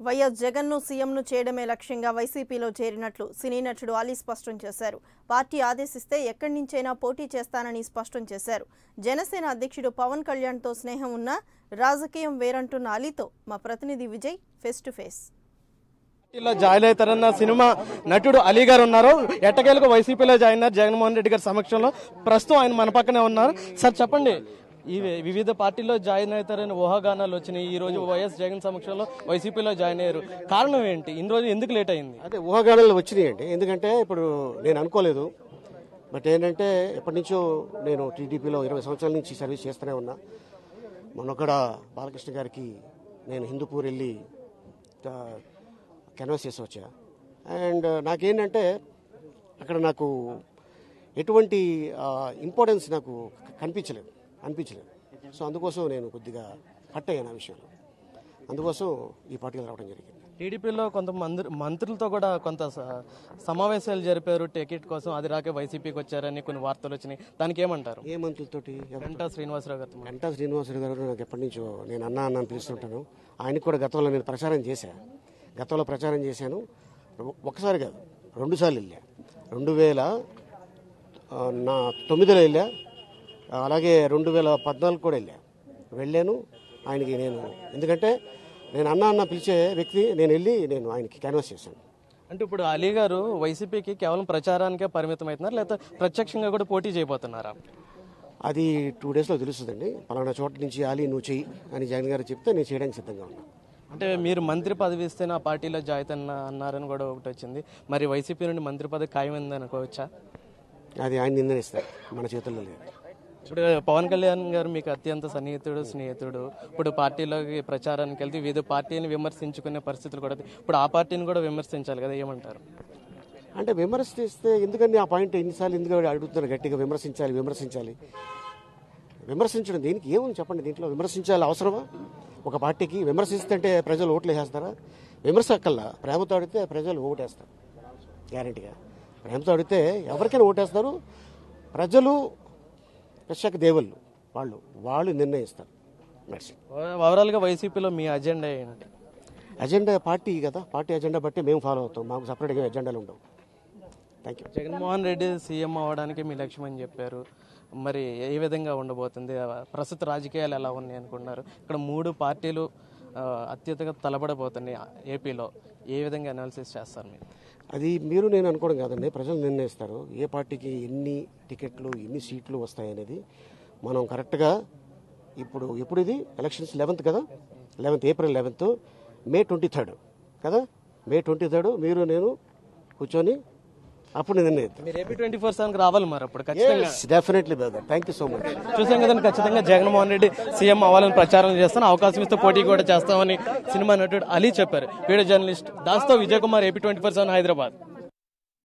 YS జగన్ను సీఎంను చేయడమే లక్ష్యంగా వైసీపీలో చేరినట్లు సినీ నటుడు అలీ స్పష్టం చేశారు. పార్టీ ఆదేశిస్తే ఎక్కడి నుంచైనా పోటీ చేస్తానని స్పష్టం చేశారు. జనసేన అధ్యక్షుడు పవన్ కళ్యాణ్తో స్నేహం ఉన్న రాజకీయం వేరంటున్న అలీతో మా ప్రతినిధి Vijay face to face. Join అవుతారన్న సినిమా నటుడు అలీ గారు ఉన్నారు. ఎట్టకేలకు వైసీపీలో జాయిన్ అయ్యారు జగన్మోహన్ రెడ్డి గారి సమక్షంలో. ప్రస్తుతం ఆయన మన పక్కనే ఉన్నారు. సార్ చెప్పండి, ఈ వివిధ పార్టీల్లో జాయిన్ అవుతారని ఊహాగానాలు వచ్చినాయి. ఈ రోజు వైఎస్ జగన్ సమక్షంలో వైసీపీలో జాయిన్ అయ్యారు. కారణం ఏంటి? ఇన్ని రోజు ఎందుకు లేట్ అయింది? అదే ఊహాగానాలు వచ్చినాయండి. ఎందుకంటే ఇప్పుడు నేను అనుకోలేదు. బట్ ఏంటంటే ఎప్పటి నుంచో నేను టీడీపీలో 20 సంవత్సరాల నుంచి సర్వీస్ చేస్తూనే ఉన్నా. మొన్నొక్కడ బాలకృష్ణ గారికి నేను హిందూపూర్ వెళ్ళి కెన్వాస్ చేసి వచ్చా. అండ్ నాకేంటంటే అక్కడ నాకు ఎటువంటి ఇంపార్టెన్స్ నాకు అనిపించలేదు. సో అందుకోసం నేను కొద్దిగా హట్ అయ్యాను ఆ విషయంలో. అందుకోసం ఈ పార్టీలో రావడం జరిగింది. టీడీపీలో కొంత మంత్రులతో కూడా కొంత సమావేశాలు జరిపారు టికెట్ కోసం. అది రాకే వైసీపీకి వచ్చారని కొన్ని వార్తలు వచ్చినాయి. దానికి ఏమంటారు? ఏ మంత్రులతోటి? గంటా శ్రీనివాసరావు గారు. గంటా శ్రీనివాసరావు గారు నాకు ఎప్పటి నుంచో నేను అన్న పిలుస్తుంటాను. ఆయనకు కూడా గతంలో నేను ప్రచారం చేశాను. ఒకసారి కాదు, 2 సార్లు వెళ్ళా. 2009లో వెళ్ళా, అలాగే 2014 కూడా వెళ్ళాను ఆయనకి. నేను ఎందుకంటే నేను అన్న పిలిచే వ్యక్తి, నేను వెళ్ళి ఆయనకి క్యాన్వాస్ చేశాను. అంటే ఇప్పుడు అలీ గారు వైసీపీకి కేవలం ప్రచారానికే పరిమితం అవుతున్నారు, లేకపోతే ప్రత్యక్షంగా కూడా పోటీ చేయబోతున్నారా? అది 2 డేస్లో తెలుస్తుందండి. పలానా చోట నుంచి అలీ నువ్వు చెయ్యి అని జగన్ గారు చెప్తే నేను చేయడానికి సిద్ధంగా ఉన్నా. అంటే మీరు మంత్రి పదవి ఇస్తే నా పార్టీలో జాయిన్ అన్నారని కూడా ఒకటి వచ్చింది. మరి వైసీపీ నుండి మంత్రి పదవి ఖాయమైంది అనుకోవచ్చా? అది ఆయన నిర్ణయిస్తారు, మన చేతుల్లో లేదు. ఇప్పుడు పవన్ కళ్యాణ్ గారు మీకు అత్యంత స్నేహితుడు. ఇప్పుడు పార్టీలోకి ప్రచారానికి వెళ్తే వివిధ పార్టీని విమర్శించుకునే పరిస్థితులు కూడా. ఇప్పుడు ఆ పార్టీని కూడా విమర్శించాలి కదా, ఏమంటారు? అంటే విమర్శిస్తే ఎందుకని ఆ పాయింట్ ఎన్నిసార్లు ఎందుకు అడుగుతున్నారు గట్టిగా? విమర్శించడం దేనికి? ఏముంది చెప్పండి దీంట్లో? విమర్శించాలి అవసరమా? ఒక పార్టీకి విమర్శిస్తుంటే ప్రజలు ఓట్లు వేసేస్తారా? విమర్శ అక్కల్లా ప్రేమతో అడిగితే ప్రజలు ఓటేస్తారు గ్యారెంటీగా. ప్రేమతో అడిగితే ఎవరికైనా ఓటేస్తారు. ప్రజలు ప్రత్యేక దేవుళ్ళు, వాళ్ళు నిర్ణయిస్తారు. ఓవరాల్గా వైసీపీలో మీ అజెండా ఏంటి? అజెండా పార్టీ కదా, పార్టీ అజెండా బట్టి మేము ఫాలో అవుతాం. మాకు సపరేట్గా అజెండాలు ఉండవు. Thank you. Jaganmohan Reddy CM అవ్వడానికి మీ లక్ష్యం అని చెప్పారు. మరి ఏ విధంగా ఉండబోతుంది? ప్రస్తుత రాజకీయాలు ఎలా ఉన్నాయి అనుకున్నారు? ఇక్కడ 3 పార్టీలు అత్యధికంగా తలబడబోతున్నాయి ఏపీలో. ఏ విధంగా అనాలిసిస్ చేస్తారు మీరు? అది మీరు నేను అనుకోవడం కాదండి, ప్రజలు నిర్ణయిస్తారు. ఏ పార్టీకి ఎన్ని టికెట్లు, ఎన్ని సీట్లు వస్తాయనేది మనం కరెక్ట్గా ఇప్పుడు ఇది ఎలక్షన్స్ 11th కదా, ఏప్రిల్ 11th, మే 23rd కదా, మే 23rd మీరు నేను కూర్చొని అప్పుడు నిర్ణయిద్దాం. మీరు ఏపీ 24 రావాలి మరి అప్పుడు definitely brother. Thank you so much. చూసాం కదండి, ఖచ్చితంగా జగన్మోహన్ రెడ్డి సీఎం అవ్వాలని ప్రచారం చేస్తాను, అవకాశం ఇస్తే పోటీ కూడా చేస్తామని సినిమా నటుడు అలీ చెప్పారు. వీడియో జర్నలిస్ట్ దాస్తో విజయ్ కుమార్, ఏపీ 24 హైదరాబాద్.